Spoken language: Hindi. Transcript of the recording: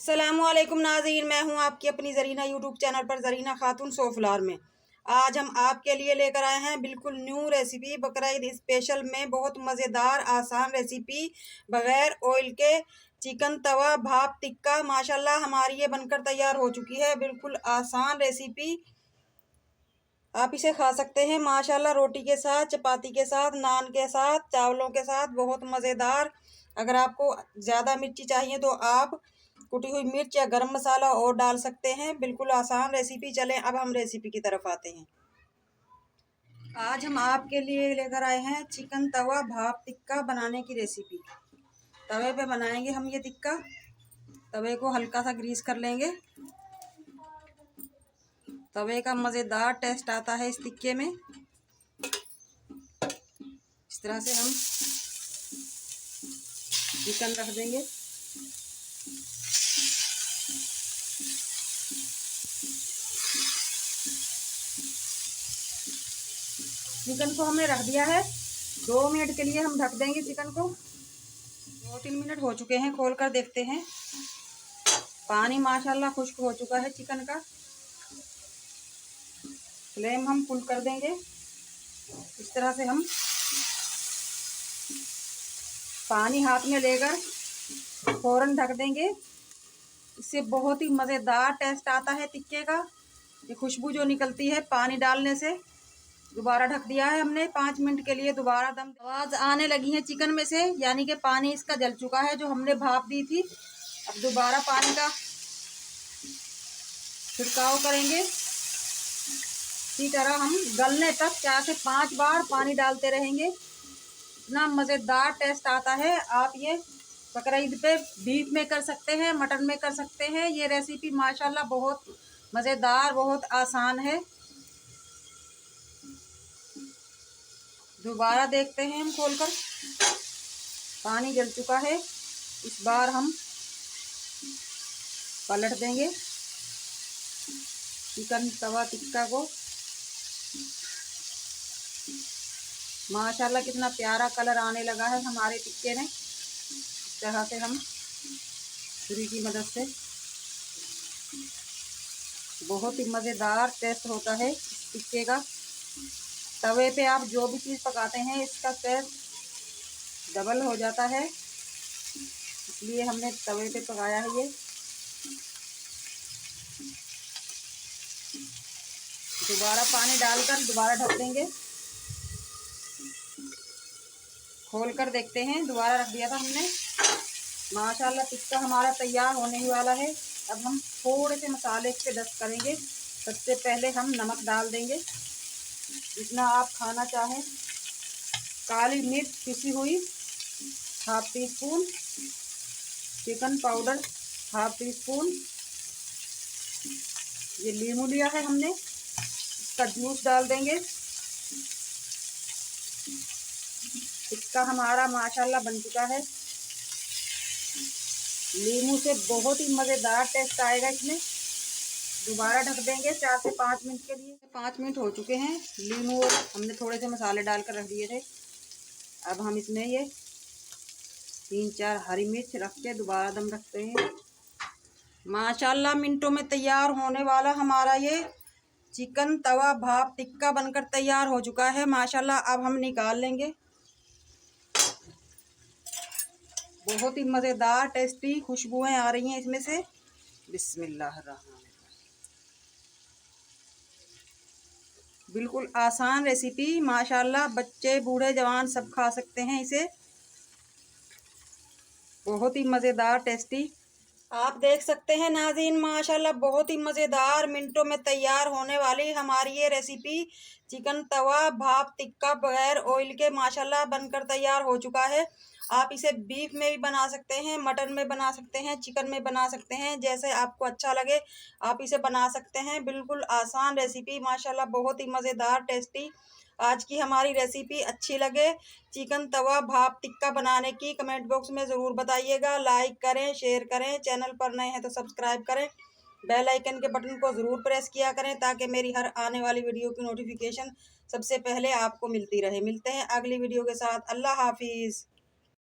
अस्सलामुअलैकुम नाज़रीन, मैं हूं आपकी अपनी ज़रीना यूट्यूब चैनल पर ज़रीना खातून सोफलार में। आज हम आपके लिए लेकर आए हैं बिल्कुल न्यू रेसिपी बकरा ईद स्पेशल में बहुत मज़ेदार आसान रेसिपी बग़ैर ऑयल के चिकन तवा भाप टिक्का। माशाल्लाह हमारी ये बनकर तैयार हो चुकी है। बिल्कुल आसान रेसिपी, आप इसे खा सकते हैं माशाल्लाह रोटी के साथ, चपाती के साथ, नान के साथ, चावलों के साथ। बहुत मज़ेदार। अगर आपको ज़्यादा मिर्ची चाहिए तो आप कुटी हुई मिर्च या गरम मसाला और डाल सकते हैं। बिल्कुल आसान रेसिपी। चलें अब हम रेसिपी की तरफ आते हैं। आज हम आपके लिए लेकर आए हैं चिकन तवा भाप टिक्का बनाने की रेसिपी। तवे पे बनाएंगे हम ये टिक्का। तवे को हल्का सा ग्रीस कर लेंगे। तवे का मज़ेदार टेस्ट आता है इस टिक्के में। इस तरह से हम चिकन रख देंगे। चिकन को हमने रख दिया है। 2 मिनट के लिए हम ढक देंगे चिकन को। 2-3 मिनट हो चुके हैं, खोल कर देखते हैं। पानी माशाल्लाह खुश्क हो चुका है चिकन का। फ्लेम हम फुल कर देंगे। इस तरह से हम पानी हाथ में लेकर फौरन ढक देंगे। इससे बहुत ही मज़ेदार टेस्ट आता है टिक्के का। ये खुशबू जो निकलती है पानी डालने से। दोबारा ढक दिया है हमने 5 मिनट के लिए। दोबारा दम आवाज़ आने लगी है चिकन में से, यानी कि पानी इसका जल चुका है जो हमने भाप दी थी। अब दोबारा पानी का छिड़काव करेंगे। इसी तरह हम गलने तक 4 से 5 बार पानी डालते रहेंगे। इतना मज़ेदार टेस्ट आता है। आप ये बकरा ईद पे बीफ में कर सकते हैं, मटन में कर सकते हैं। ये रेसिपी माशाल्लाह बहुत मज़ेदार, बहुत आसान है। दोबारा देखते हैं हम खोलकर। पानी जल चुका है। इस बार हम पलट देंगे चिकन तवा टिक्का को। माशाल्लाह कितना प्यारा कलर आने लगा है हमारे टिक्के में। इस तरह से हम छुरी की मदद से, बहुत ही मज़ेदार टेस्ट होता है इस टिक्के का। तवे पे आप जो भी चीज़ पकाते हैं इसका टेस्ट डबल हो जाता है, इसलिए हमने तवे पे पकाया है ये। दोबारा पानी डालकर दोबारा ढक देंगे। खोल कर देखते हैं। दोबारा रख दिया था हमने। माशाल्लाह टिक्का हमारा तैयार होने ही वाला है। अब हम थोड़े से मसाले इस पे डस्ट करेंगे। सबसे पहले हम नमक डाल देंगे जितना आप खाना चाहें। काली मिर्च पिसी हुई ½ टीस्पून, चिकन पाउडर ½ टीस्पून, ये नींबू लिया है हमने, इसका जूस डाल देंगे। टिक्का हमारा माशाल्लाह बन चुका है। नींबू से बहुत ही मज़ेदार टेस्ट आएगा इसमें। दोबारा ढक देंगे 4 से 5 मिनट के लिए। 5 मिनट हो चुके हैं। नींबू और हमने थोड़े से मसाले डालकर रख दिए थे। अब हम इसमें ये 3-4 हरी मिर्च रख के दोबारा दम रखते हैं। माशाल्लाह मिनटों में तैयार होने वाला हमारा ये चिकन तवा भाप टिक्का बनकर तैयार हो चुका है माशाल्लाह। अब हम निकाल लेंगे। बहुत ही मज़ेदार टेस्टी खुशबुएं आ रही हैं इसमें से। बिस्मिल्लाहिर्रहमानिर्रहीम। बिल्कुल आसान रेसिपी माशाल्लाह, बच्चे बूढ़े जवान सब खा सकते हैं इसे। बहुत ही मज़ेदार टेस्टी। आप देख सकते हैं नाज़रीन, माशाल्लाह बहुत ही मज़ेदार मिनटों में तैयार होने वाली हमारी ये रेसिपी चिकन तवा भाप टिक्का बगैर ऑयल के माशाल्लाह बनकर तैयार हो चुका है। आप इसे बीफ में भी बना सकते हैं, मटन में बना सकते हैं, चिकन में बना सकते हैं, जैसे आपको अच्छा लगे आप इसे बना सकते हैं। बिल्कुल आसान रेसिपी माशाल्लाह, बहुत ही मज़ेदार टेस्टी। आज की हमारी रेसिपी अच्छी लगे चिकन तवा भाप टिक्का बनाने की कमेंट बॉक्स में ज़रूर बताइएगा। लाइक करें, शेयर करें, चैनल पर नए हैं तो सब्सक्राइब करें, बेल आइकन के बटन को ज़रूर प्रेस किया करें ताकि मेरी हर आने वाली वीडियो की नोटिफिकेशन सबसे पहले आपको मिलती रहे। मिलते हैं अगली वीडियो के साथ। अल्लाह हाफिज़।